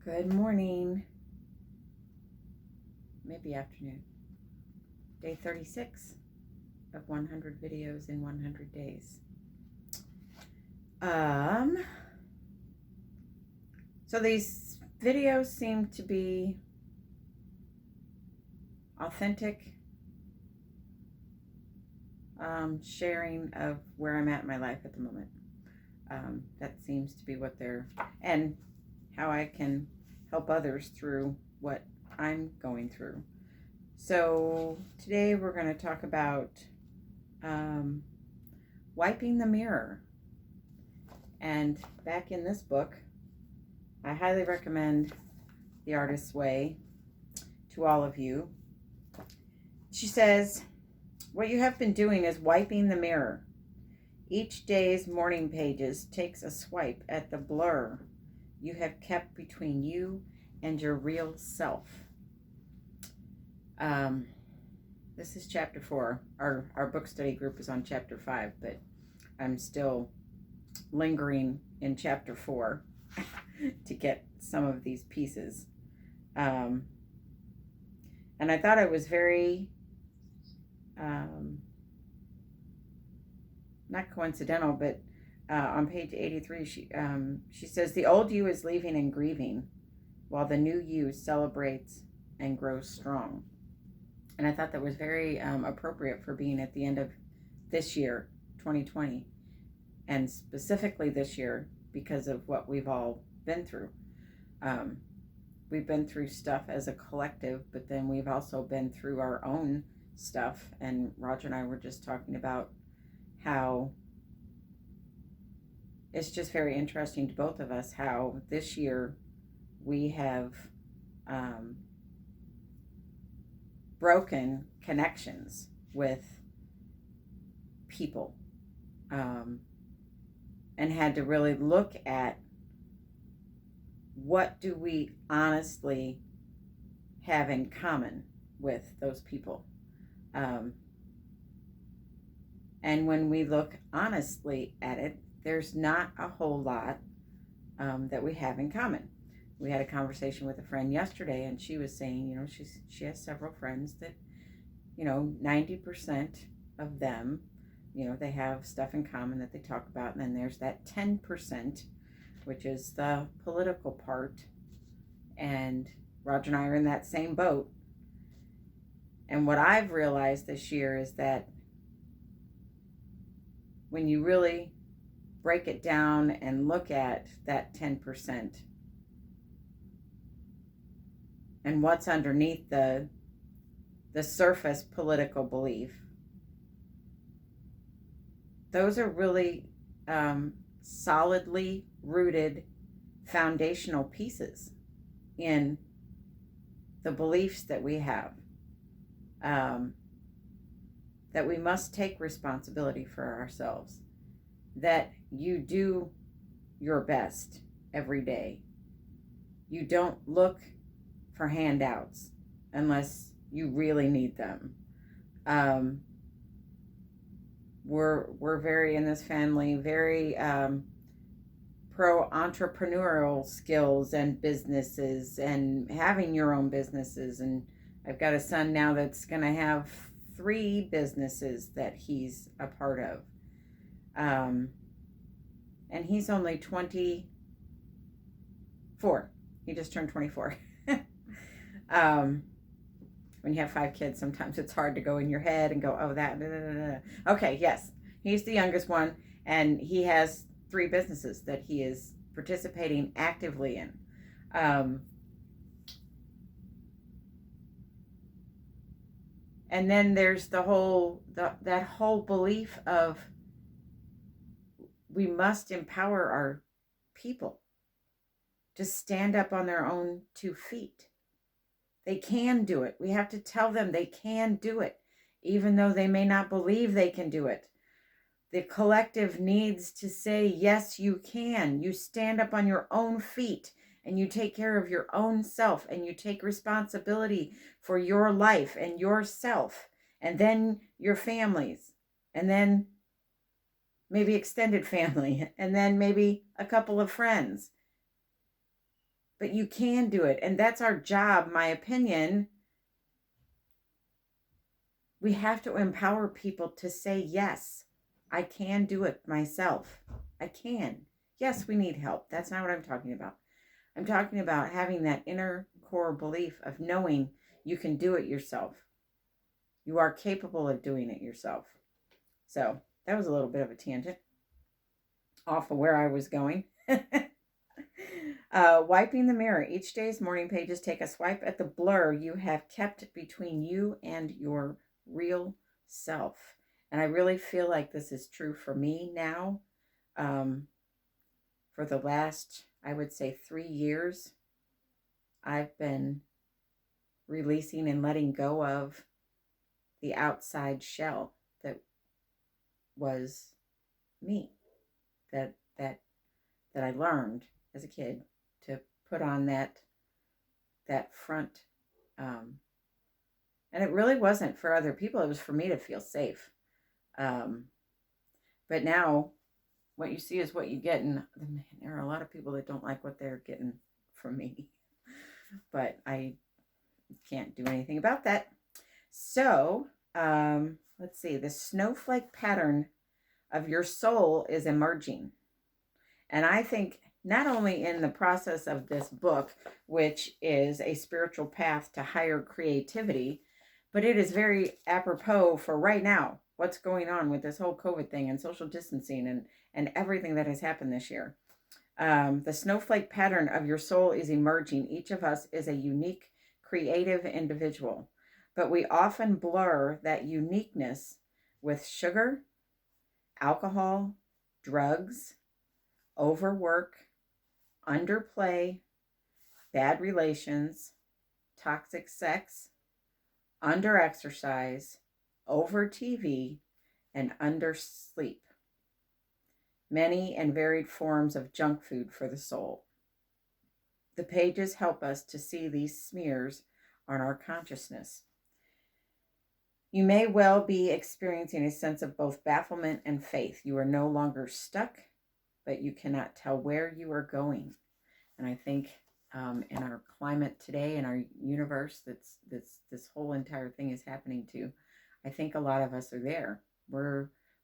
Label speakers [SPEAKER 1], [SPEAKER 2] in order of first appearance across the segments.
[SPEAKER 1] Good morning, maybe afternoon. Day 36 of 100 videos in 100 days. So these videos seem to be authentic sharing of where I'm at in my life at the moment. That seems to be what they're, and how I can help others through what I'm going through. So today we're going to talk about wiping the mirror. And back in this book, I highly recommend The Artist's Way to all of you. She says, what you have been doing is wiping the mirror. Each day's morning pages takes a swipe at the blur you have kept between you and your real self. This is chapter 4. Our book study group is on chapter 5, but I'm still lingering in chapter 4 to get some of these pieces. And I thought it was very not coincidental, but on page 83, she says, the old you is leaving and grieving, while the new you celebrates and grows strong. And I thought that was very appropriate for being at the end of this year, 2020, and specifically this year because of what we've all been through. We've been through stuff as a collective, but then we've also been through our own stuff. And Roger and I were just talking about how it's just very interesting to both of us how this year we have broken connections with people and had to really look at what do we honestly have in common with those people. And when we look honestly at it, there's not a whole lot that we have in common. We had a conversation with a friend yesterday, and she was saying, she has several friends that, 90% of them, they have stuff in common that they talk about. And then there's that 10%, which is the political part. And Roger and I are in that same boat. And what I've realized this year is that when you really break it down and look at that 10% and what's underneath the surface political belief, those are really solidly rooted foundational pieces in the beliefs that we have, that we must take responsibility for ourselves, that you do your best every day. You don't look for handouts unless you really need them. We're very, in this family, very pro entrepreneurial skills and businesses and having your own businesses. And I've got a son now that's going to have 3 businesses that he's a part of. And he's only 24. He just turned 24. When you have 5 kids, sometimes it's hard to go in your head and go, oh, that. Da, da, da, da. Okay, yes. He's the youngest one, and he has 3 businesses that he is participating actively in. And then there's that whole belief of we must empower our people to stand up on their own 2 feet. They can do it. We have to tell them they can do it, even though they may not believe they can do it. The collective needs to say, yes, you can. You stand up on your own feet and you take care of your own self and you take responsibility for your life and yourself and then your families and then maybe extended family and then maybe a couple of friends. but you can do it. And that's our job, my opinion. We have to empower people to say, yes, I can do it myself. I can. Yes, we need help. That's not what I'm talking about. I'm talking about having that inner core belief of knowing you can do it yourself. You are capable of doing it yourself. So that was a little bit of a tangent off of where I was going. Wiping the mirror. Each day's morning pages take a swipe at the blur you have kept between you and your real self. And I really feel like this is true for me now. For the last, I would say, 3 years, I've been releasing and letting go of the outside shell that was me, that I learned as a kid to put on that front, and it really wasn't for other people. It was for me to feel safe. But now, what you see is what you get, and there are a lot of people that don't like what they're getting from me, but I can't do anything about that. So, let's see. The snowflake pattern of your soul is emerging. And I think not only in the process of this book, which is a spiritual path to higher creativity, but it is very apropos for right now, what's going on with this whole COVID thing and social distancing and everything that has happened this year. The snowflake pattern of your soul is emerging. Each of us is a unique, creative individual, but we often blur that uniqueness with sugar, alcohol, drugs, overwork, underplay, bad relations, toxic sex, underexercise, over TV, and undersleep. Many and varied forms of junk food for the soul. The pages help us to see these smears on our consciousness. You may well be experiencing a sense of both bafflement and faith. You are no longer stuck, but you cannot tell where you are going. And I think in our climate today, in our universe, that's this whole entire thing is happening to, I think a lot of us are there.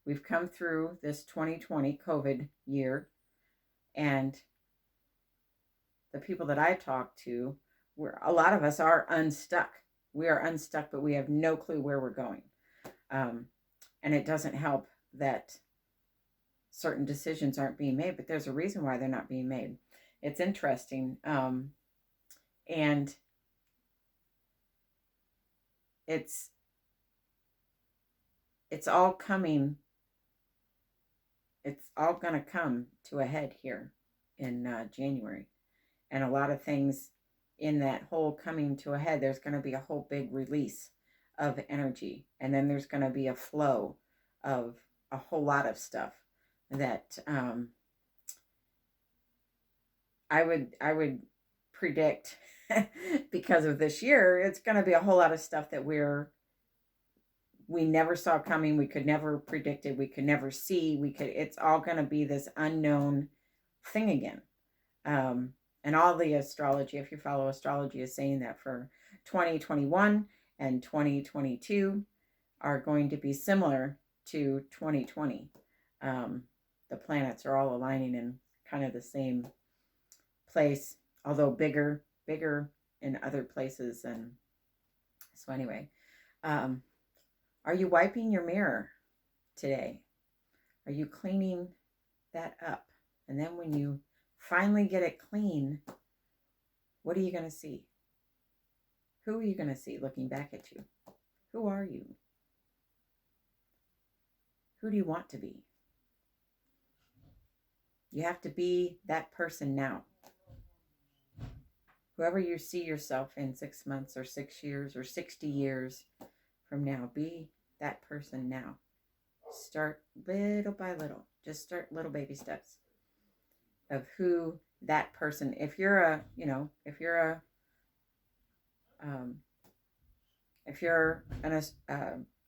[SPEAKER 1] We've come through this 2020 COVID year, and the people that I talk to, a lot of us are unstuck. We are unstuck, but we have no clue where we're going. And it doesn't help that certain decisions aren't being made, but there's a reason why they're not being made. It's interesting. And it's all coming. It's all going to come to a head here in January. And a lot of things in that whole coming to a head, there's going to be a whole big release of energy. And then there's going to be a flow of a whole lot of stuff that I would predict because of this year, it's going to be a whole lot of stuff that we never saw coming. We could never predict it. We could never see. It's all going to be this unknown thing again. And all the astrology, if you follow astrology, is saying that for 2021 and 2022 are going to be similar to 2020. The planets are all aligning in kind of the same place, although bigger in other places. And so anyway, are you wiping your mirror today? Are you cleaning that up? And then when you finally get it clean, what are you going to see? Who are you going to see looking back at you? Who are you? Who do you want to be? You have to be that person now. Whoever you see yourself in 6 months or 6 years or 60 years from now, be that person now. Start little by little. Just start little baby steps of who that person. If you're an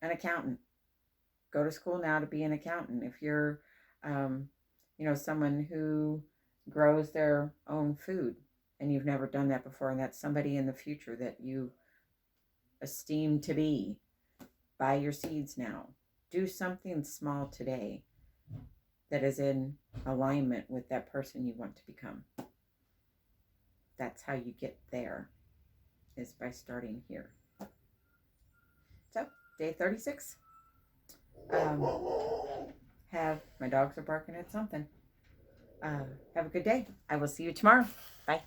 [SPEAKER 1] accountant, go to school now to be an accountant. If you're someone who grows their own food, and you've never done that before, and that's somebody in the future that you esteem to be, buy your seeds now. Do something small today that is in alignment with that person you want to become. That's how you get there, is by starting here. So, day 36. Have my dogs are barking at something. Have a good day. I will see you tomorrow. Bye.